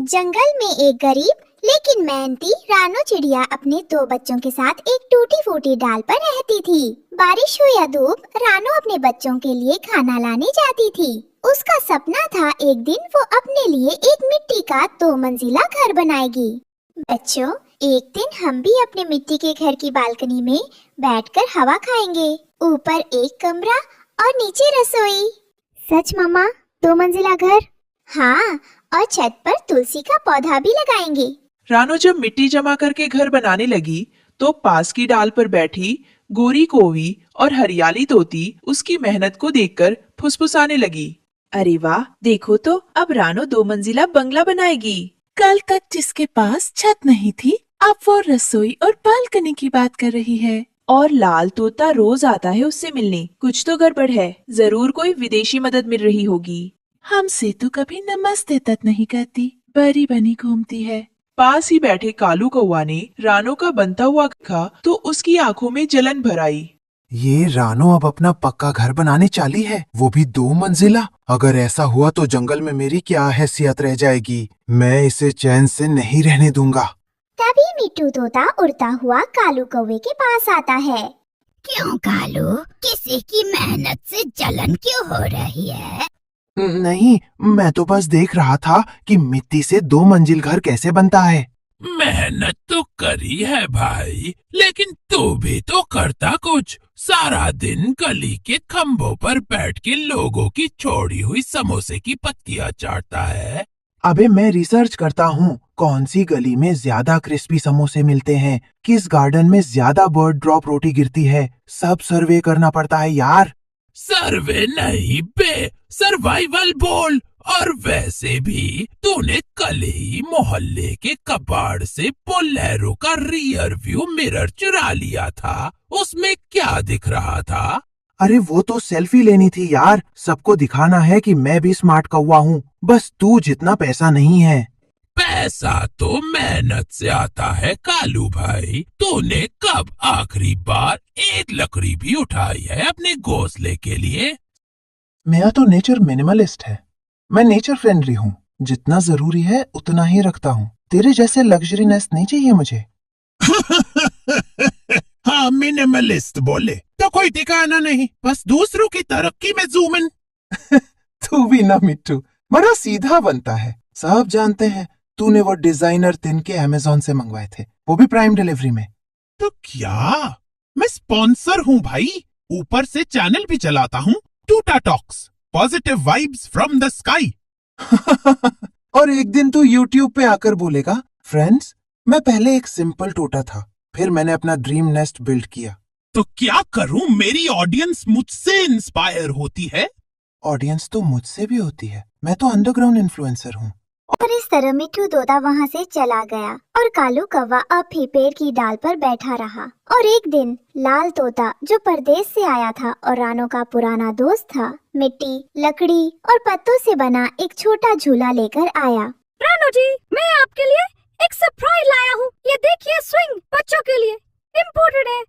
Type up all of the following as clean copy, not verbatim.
जंगल में एक गरीब लेकिन मेहनती रानो चिड़िया अपने दो बच्चों के साथ एक टूटी फूटी डाल पर रहती थी। बारिश हो या धूप, रानो अपने बच्चों के लिए खाना लाने जाती थी। उसका सपना था एक दिन वो अपने लिए एक मिट्टी का 2 मंजिला घर बनाएगी। बच्चों, एक दिन हम भी अपने मिट्टी के घर की बालकनी में बैठकर हवा खाएंगे। ऊपर एक कमरा और नीचे रसोई। सच मम्मा, 2 मंजिला घर? हाँ, और छत पर तुलसी का पौधा भी लगाएंगे। रानो जब मिट्टी जमा करके घर बनाने लगी तो पास की डाल पर बैठी गोरी कोवी और हरियाली तोती उसकी मेहनत को देखकर फुसफुसाने लगी। अरे वाह, देखो तो अब रानो 2 मंजिला बंगला बनाएगी। कल तक जिसके पास छत नहीं थी, अब वो रसोई और बालकनी की बात कर रही है। और लाल तोता रोज आता है उससे मिलने। कुछ तो गड़बड़ है, जरूर कोई विदेशी मदद मिल रही होगी। हमसे तो कभी नमस्ते तक नहीं करती, बरी बनी घूमती है। पास ही बैठे कालू कौवा ने रानो का बनता हुआ देखा तो उसकी आंखों में जलन भर आई। ये रानो अब अपना पक्का घर बनाने चाली है, वो भी 2 मंजिला। अगर ऐसा हुआ तो जंगल में मेरी क्या हैसियत रह जाएगी। मैं इसे चैन से नहीं रहने दूंगा। तभी मिट्टू तोता उड़ता हुआ कालू कौवे के पास आता है। क्यों कालू, किसी की मेहनत से जलन क्यों हो रही है? नहीं, मैं तो बस देख रहा था कि मिट्टी से 2 मंजिल घर कैसे बनता है। मेहनत तो करी है भाई, लेकिन तू भी तो करता कुछ। सारा दिन गली के खंभों पर बैठ के लोगों की छोड़ी हुई समोसे की पत्तियां चाटता है। अबे मैं रिसर्च करता हूँ, कौन सी गली में ज्यादा क्रिस्पी समोसे मिलते हैं, किस गार्डन में ज्यादा बर्ड ड्रॉप रोटी गिरती है। सब सर्वे करना पड़ता है यार। सर्वे नहीं बे, सर्वाइवल बोल। और वैसे भी तूने कल ही मोहल्ले के कबाड़ से बोलेरो का रियर व्यू मिरर चुरा लिया था। उसमें क्या दिख रहा था? अरे वो तो सेल्फी लेनी थी यार, सबको दिखाना है कि मैं भी स्मार्ट कौवा हूँ। बस तू जितना पैसा नहीं है। पैसा तो मेहनत से आता है कालू भाई। तूने कब आखिरी बार एक लकड़ी भी उठाई है अपने घोंसले के लिए? मेरा तो नेचर मिनिमलिस्ट है। मैं नेचर फ्रेंडली हूँ, जितना जरूरी है उतना ही रखता हूँ। तेरे जैसे लग्जरी नेस्ट नहीं चाहिए मुझे। हाँ, मिनिमलिस्ट बोले तो कोई ठिकाना नहीं, बस दूसरों की तरक्की में जूम इन। तू भी ना मिट्टू, बड़ा सीधा बनता है। सब जानते हैं तूने वो डिजाइनर तिनके अमेज़न से मंगवाए थे, वो भी प्राइम डिलीवरी में। तो क्या मैं स्पॉन्सर हूँ भाई? ऊपर से चैनल भी चलाता हूँ, टूटा talks, positive vibes from the sky. और एक दिन तू YouTube पे आकर बोलेगा, फ्रेंड्स, मैं पहले एक सिंपल टोटा था, फिर मैंने अपना ड्रीम नेस्ट बिल्ड किया। तो क्या करूं, मेरी ऑडियंस मुझसे इंस्पायर होती है। ऑडियंस तो मुझसे भी होती है, मैं तो अंडरग्राउंड इन्फ्लुएंसर हूँ। और इस तरह मिट्टू तोता वहाँ से चला गया और कालू कौवा अब भी पेड़ की डाल पर बैठा रहा। और एक दिन लाल तोता, जो परदेश से आया था और रानो का पुराना दोस्त था, मिट्टी, लकड़ी और पत्तों से बना एक छोटा झूला लेकर आया। रानो जी, मैं आपके लिए एक सरप्राइज लाया हूँ। ये देखिए, स्विंग बच्चों के लिए इम्पोर्टेड है।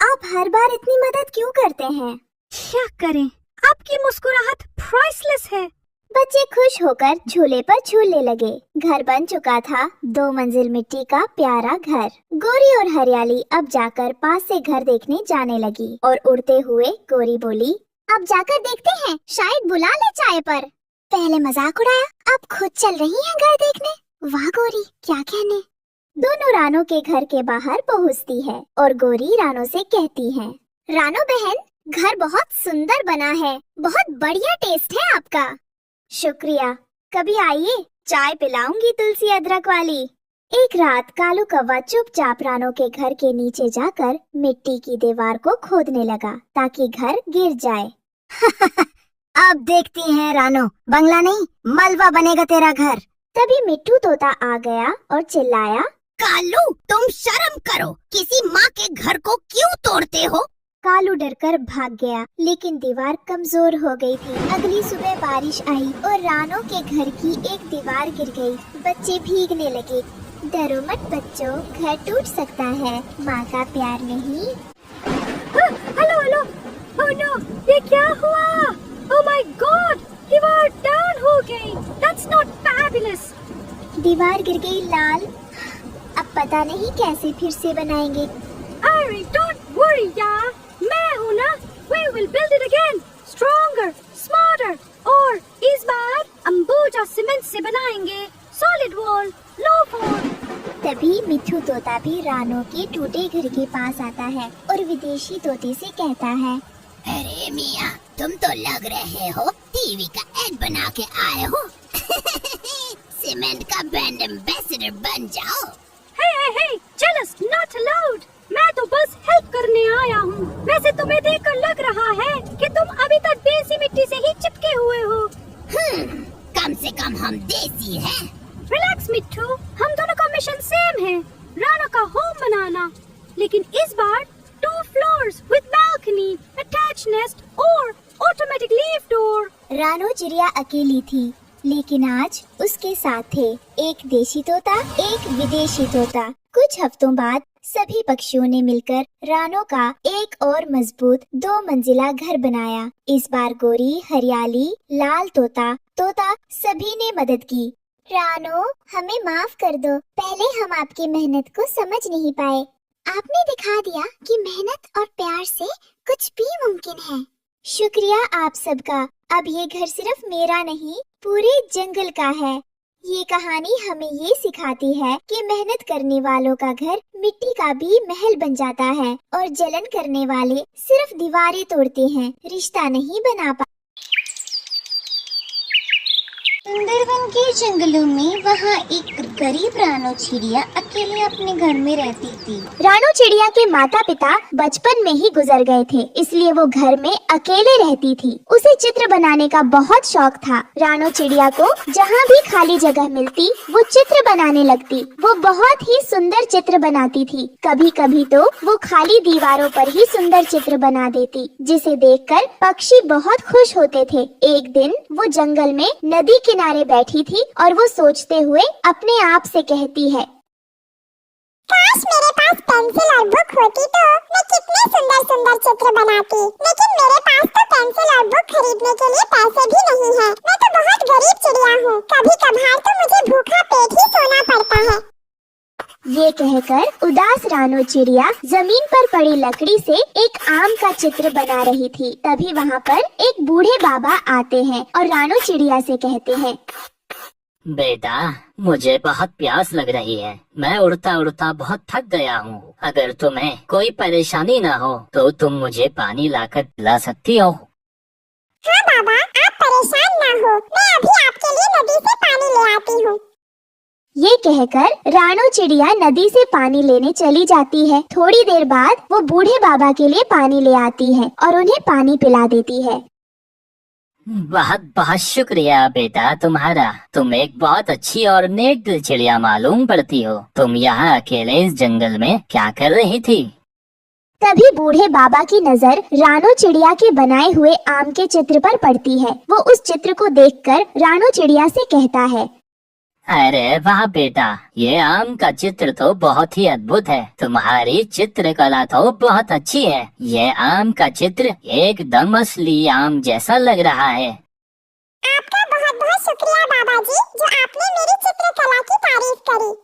आप हर बार इतनी मदद क्यों करते हैं? क्या करें, आपकी मुस्कुराहट प्राइसलेस है। बच्चे खुश होकर झूले पर झूलने लगे। घर बन चुका था 2 मंजिल मिट्टी का प्यारा घर। गोरी और हरियाली अब जाकर पास से घर देखने जाने लगी और उड़ते हुए गोरी बोली, अब जाकर देखते हैं, शायद बुला ले चाय पर। पहले मजाक उड़ाया, अब खुद चल रही हैं घर देखने। वाह गोरी, क्या कहने। दोनों रानो के घर के बाहर पहुँचती है और गोरी रानो से कहती है, रानो बहन, घर बहुत सुंदर बना है, बहुत बढ़िया टेस्ट है आपका। शुक्रिया, कभी आइए, चाय पिलाऊंगी तुलसी अदरक वाली। एक रात कालू कौवा चुपचाप रानो के घर के नीचे जाकर मिट्टी की दीवार को खोदने लगा ताकि घर गिर जाए। अब देखती हैं रानो, बंगला नहीं मलबा बनेगा तेरा घर। तभी मिट्टू तोता आ गया और चिल्लाया, कालू, तुम शर्म करो, किसी माँ के घर को क्यों तोड़ते हो? कालू डरकर भाग गया, लेकिन दीवार कमजोर हो गई थी। अगली सुबह बारिश आई और रानो के घर की एक दीवार गिर गई। बच्चे भीगने लगे। डरो मत बच्चों, घर टूट सकता है, माँ का प्यार नहीं। हेलो हेलो, ओह नो, ये क्या हुआ? ओह माय गॉड, दीवार डाउन हो गई। That's not fabulous. दीवार गिर गई लाल। अब पता नहीं कैसे फिर से बनाएंगे। अरे डोंट वरी यार, मैं हूँ ना। We will build it again, stronger, smarter, और इस बार अंबुजा सीमेंट से बनाएंगे। Solid wall, low fall। तभी मिट्ठू तोता भी रानो के टूटे घर के पास आता है और विदेशी तोते से कहता है, अरे मियाँ, तुम तो लग रहे हो टीवी का एड बना के आए हो। सीमेंट का ब्रांड एम्बेसडर बन जाओ। Hey, jealous not allowed। मैं तो बस हेल्प करने आया हूँ। वैसे तुम्हें देखकर लग रहा है कि तुम अभी तक देसी मिट्टी से ही चिपके हुए हो। कम से कम हम देसी हैं। रिलैक्स मिट्ठू, हम दोनों का मिशन सेम है, रानो का होम बनाना। लेकिन इस बार 2 floors with balcony, attached nest और automatic leaf door। रानो चिड़िया अकेली थी, लेकिन आज उसके साथ थे एक देशी तोता, एक विदेशी तोता। कुछ हफ्तों बाद सभी पक्षियों ने मिलकर रानो का एक और मजबूत 2 मंजिला घर बनाया। इस बार गोरी, हरियाली, लाल तोता सभी ने मदद की। रानो, हमें माफ कर दो, पहले हम आपकी मेहनत को समझ नहीं पाए। आपने दिखा दिया कि मेहनत और प्यार से कुछ भी मुमकिन है। शुक्रिया आप सबका। अब ये घर सिर्फ मेरा नहीं, पूरे जंगल का है। ये कहानी हमें ये सिखाती है कि मेहनत करने वालों का घर मिट्टी का भी महल बन जाता है और जलन करने वाले सिर्फ दीवारें तोड़ते हैं, रिश्ता नहीं बना पाते। सुंदरवन के जंगलों में वहाँ एक गरीब रानो चिड़िया अकेले अपने घर में रहती थी। रानो चिड़िया के माता पिता बचपन में ही गुजर गए थे, इसलिए वो घर में अकेले रहती थी। उसे चित्र बनाने का बहुत शौक था। रानो चिड़िया को जहाँ भी खाली जगह मिलती वो चित्र बनाने लगती। वो बहुत ही सुंदर चित्र बनाती थी। कभी कभी तो वो खाली दीवारों पर ही सुंदर चित्र बना देती, जिसे देखकर पक्षी बहुत खुश होते थे। एक दिन वो जंगल में नदी किनारे बैठी थी और वो सोचते हुए अपने आप से कहती है, काश मेरे पास पेंसिल और बुक होती तो मैं कितने सुंदर सुंदर चित्र बनाती। लेकिन मेरे पास तो पेंसिल और बुक खरीदने के लिए पैसे भी नहीं है। मैं तो बहुत गरीब चिड़िया हूँ। कभी कभार तो मुझे भूखा पेट ही सोना पड़ता है। ये कहकर उदास रानो चिड़िया जमीन पर पड़ी लकड़ी से एक आम का चित्र बना रही थी। तभी वहाँ पर एक बूढ़े बाबा आते हैं और रानो चिड़िया से कहते हैं, बेटा, मुझे बहुत प्यास लग रही है। मैं उड़ता उड़ता बहुत थक गया हूँ। अगर तुम्हें कोई परेशानी न हो तो तुम मुझे पानी लाकर पिला सकती हो। हाँ बाबा, आप परेशान ना हो, मैं अभी आपके लिए नदी से पानी ले आती हूँ। ये कहकर रानो चिड़िया नदी से पानी लेने चली जाती है। थोड़ी देर बाद वो बूढ़े बाबा के लिए पानी ले आती है और उन्हें पानी पिला देती है। बहुत बहुत शुक्रिया बेटा तुम्हारा। तुम एक बहुत अच्छी और नेक दिल चिड़िया मालूम पड़ती हो। तुम यहाँ अकेले इस जंगल में क्या कर रही थी? तभी बूढ़े बाबा की नजर रानो चिड़िया के बनाए हुए आम के चित्र पर पड़ती है। वो उस चित्र को देखकर रानो चिड़िया से कहता है, अरे वाह बेटा, ये आम का चित्र तो बहुत ही अद्भुत है। तुम्हारी चित्रकला तो बहुत अच्छी है। ये आम का चित्र एकदम असली आम जैसा लग रहा है। आपका बहुत बहुत शुक्रिया बाबा जी, जो आपने मेरी चित्रकला की तारीफ करी।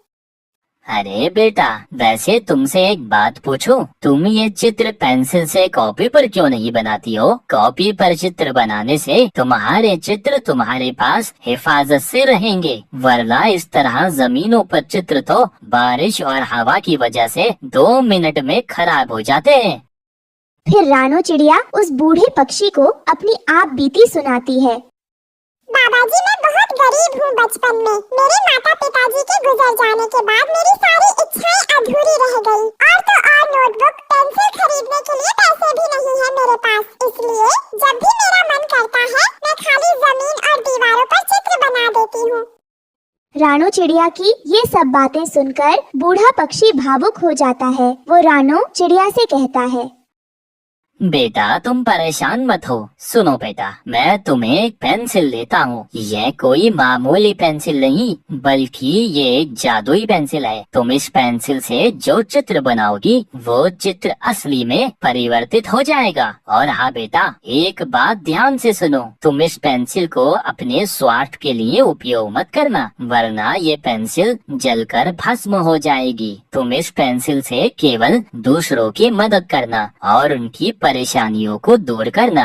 अरे बेटा, वैसे तुमसे एक बात पूछूं? तुम ये चित्र पेंसिल से कॉपी पर क्यों नहीं बनाती हो? कॉपी पर चित्र बनाने से तुम्हारे चित्र तुम्हारे पास हिफाजत से रहेंगे, वरना इस तरह जमीनों पर चित्र तो बारिश और हवा की वजह से 2 मिनट में खराब हो जाते हैं। फिर रानो चिड़िया उस बूढ़े पक्षी को अपनी आप बीती सुनाती है। बाबा जी, मैं बहुत गरीब हूँ। बचपन में मेरे माता पिताजी के गुजर जाने के बाद मेरी सारी इच्छाएं अधूरी रह गई। और तो और नोटबुक, पेंसिल खरीदने के लिए पैसे भी नहीं है मेरे पास। इसलिए जब भी मेरा मन करता है मैं खाली जमीन और दीवारों पर चित्र बना देती हूँ। रानो चिड़िया की ये सब बातें सुनकर बूढ़ा पक्षी भावुक हो जाता है। वो रानो चिड़िया से कहता है, बेटा तुम परेशान मत हो। सुनो बेटा, मैं तुम्हें एक पेंसिल देता हूँ। यह कोई मामूली पेंसिल नहीं बल्कि ये एक जादुई पेंसिल है। तुम इस पेंसिल से जो चित्र बनाओगी वो चित्र असली में परिवर्तित हो जाएगा। और हाँ बेटा, एक बात ध्यान से सुनो, तुम इस पेंसिल को अपने स्वार्थ के लिए उपयोग मत करना, वरना ये पेंसिल जलकर भस्म हो जाएगी। तुम इस पेंसिल से केवल दूसरों की मदद करना और उनकी परेशानियों को दूर करना।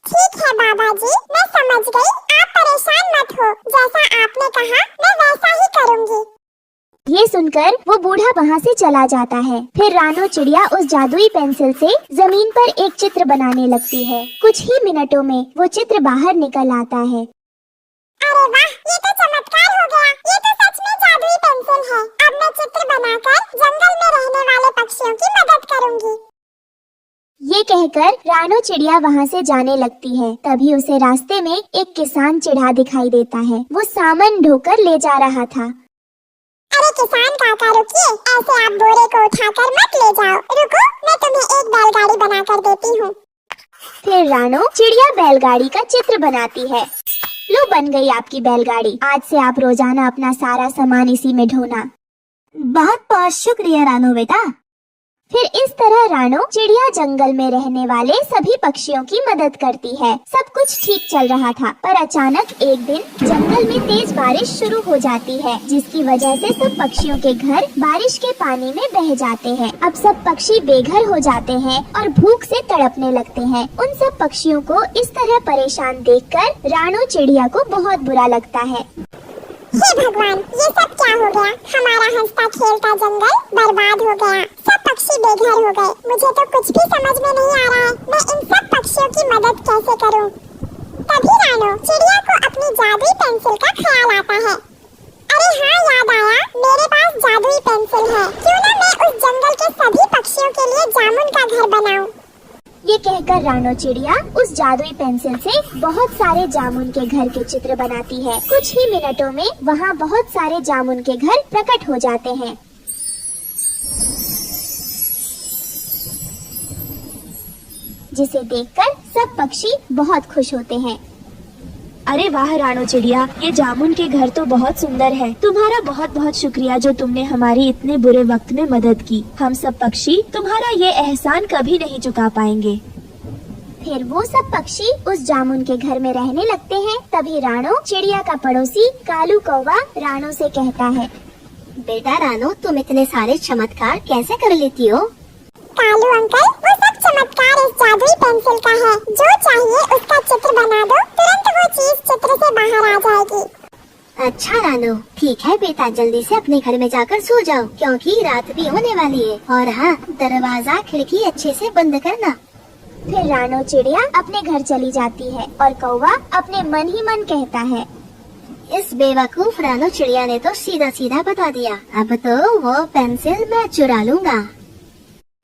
ठीक है बाबा जी, मैं समझ गई। आप परेशान मत हो, जैसा आपने कहा मैं वैसा ही करूँगी। ये सुनकर वो बूढ़ा वहाँ से चला जाता है। फिर रानो चिड़िया उस जादुई पेंसिल से जमीन पर एक चित्र बनाने लगती है। कुछ ही मिनटों में वो चित्र बाहर निकल आता है। अरे वाह, ये तो चमत्कार हो गया। ये तो सच में जादुई पेंसिल है। अब मैं चित्र बनाकर जंगल में रहने वाले पक्षियों की मदद करूँगी। ये कहकर रानो चिड़िया वहाँ से जाने लगती है। तभी उसे रास्ते में एक किसान चिढ़ा दिखाई देता है। वो सामान ढोकर ले जा रहा था। अरे किसान काका रुकिए, ऐसे आप बोरे को उठाकर मत ले जाओ। रुको, मैं तुम्हें एक बैलगाड़ी बनाकर देती हूँ। फिर रानो चिड़िया बैलगाड़ी का चित्र बनाती है। लो, बन गई आपकी बैलगाड़ी। आज से आप रोजाना अपना सारा सामान इसी में ढोना। बहुत बहुत शुक्रिया रानो बेटा। फिर इस तरह रानो चिड़िया जंगल में रहने वाले सभी पक्षियों की मदद करती है। सब कुछ ठीक चल रहा था, पर अचानक एक दिन जंगल में तेज बारिश शुरू हो जाती है, जिसकी वजह से सब पक्षियों के घर बारिश के पानी में बह जाते हैं। अब सब पक्षी बेघर हो जाते हैं और भूख से तड़पने लगते हैं। उन सब पक्षियों को इस तरह परेशान देखकर रानो चिड़िया को बहुत बुरा लगता है। हे भगवान, ये सब क्या हो गया? हमारा हंसता खेलता जंगल बर्बाद हो गया। सब पक्षी बेघर हो गए। मुझे तो कुछ भी समझ में नहीं आ रहा है। मैं इन सब पक्षियों की मदद कैसे करूं? तभी रानो चिड़िया को अपनी जादुई पेंसिल का ख्याल आता है। अरे हाँ, याद आया, मेरे पास जादुई पेंसिल है। क्यों ना मैं उस जंगल के सभी पक्षियों के लिए जामुन का घर बनाऊं? ये कहकर रानो चिड़िया उस जादुई पेंसिल से बहुत सारे जामुन के घर के चित्र बनाती है। कुछ ही मिनटों में वहाँ बहुत सारे जामुन के घर प्रकट हो जाते हैं। जिसे देखकर सब पक्षी बहुत खुश होते हैं। अरे वाह रानो चिड़िया, ये जामुन के घर तो बहुत सुंदर है। तुम्हारा बहुत बहुत शुक्रिया जो तुमने हमारी इतने बुरे वक्त में मदद की। हम सब पक्षी तुम्हारा ये एहसान कभी नहीं चुका पाएंगे। फिर वो सब पक्षी उस जामुन के घर में रहने लगते हैं। तभी रानो चिड़िया का पड़ोसी कालू कौवा रानो से कहता है, बेटा रानो, तुम इतने सारे चमत्कार कैसे कर लेती हो? कालू अंकल, वो सब चमत्कार इस जादुई पेंसिल का है। जो चाहिए उसका चित्र बना दो, तुरंत वो चीज चित्र से बाहर आ जाएगी। अच्छा रानो, ठीक है बेटा, जल्दी से अपने घर में जाकर सो जाओ क्योंकि रात भी होने वाली है। और हाँ, दरवाजा खिड़की अच्छे से बंद करना। फिर रानो चिड़िया अपने घर चली जाती है और कौवा अपने मन ही मन कहता है, इस बेवकूफ रानो चिड़िया ने तो सीधा सीधा बता दिया। अब तो वो पेंसिल मैं चुरा लूँगा।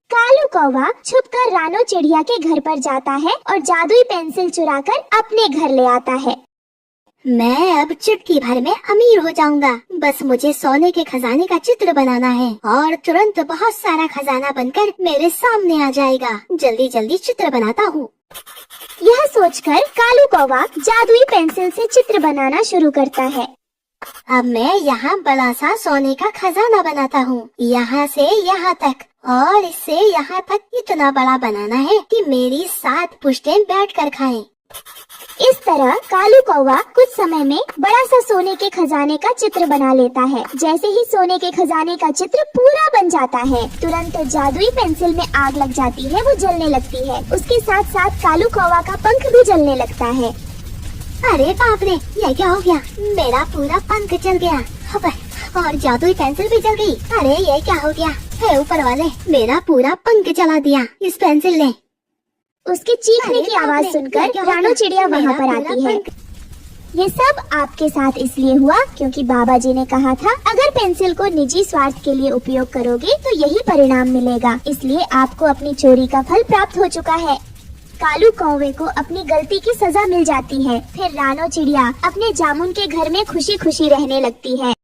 कालू कौवा छुपकर रानो चिड़िया के घर पर जाता है और जादुई पेंसिल चुराकर अपने घर ले आता है। मैं अब चुटकी भर में अमीर हो जाऊंगा। बस मुझे सोने के खजाने का चित्र बनाना है और तुरंत बहुत सारा खजाना बनकर मेरे सामने आ जाएगा। जल्दी जल्दी चित्र बनाता हूँ। यह सोचकर कालू कौवा जादुई पेंसिल से चित्र बनाना शुरू करता है। अब मैं यहाँ बड़ा सा सोने का खजाना बनाता हूँ, यहाँ से यहाँ तक, और इससे यहाँ तक इतना बड़ा बनाना है कि मेरी 7 पुश्तें बैठकर खाएं। इस तरह कालू कौवा कुछ समय में बड़ा सा सोने के खजाने का चित्र बना लेता है। जैसे ही सोने के खजाने का चित्र पूरा बन जाता है, तुरंत जादुई पेंसिल में आग लग जाती है। वो जलने लगती है। उसके साथ साथ कालू कौवा का पंख भी जलने लगता है। अरे बाप रे, ये क्या हो गया? मेरा पूरा पंख जल गया और जादुई पेंसिल भी जल गई। अरे ये क्या हो गया? हे ऊपर वाले, मेरा पूरा पंख जला दिया इस पेंसिल ने। उसके चीखने की आवाज सुनकर रानो चिड़िया वहाँ पर आती है। ये सब आपके साथ इसलिए हुआ क्योंकि बाबा जी ने कहा था, अगर पेंसिल को निजी स्वार्थ के लिए उपयोग करोगे तो यही परिणाम मिलेगा। इसलिए आपको अपनी चोरी का फल प्राप्त हो चुका है। कालू कौवे को अपनी गलती की सजा मिल जाती है। फिर रानो चिड़िया अपने जामुन के घर में खुशी खुशी रहने लगती है।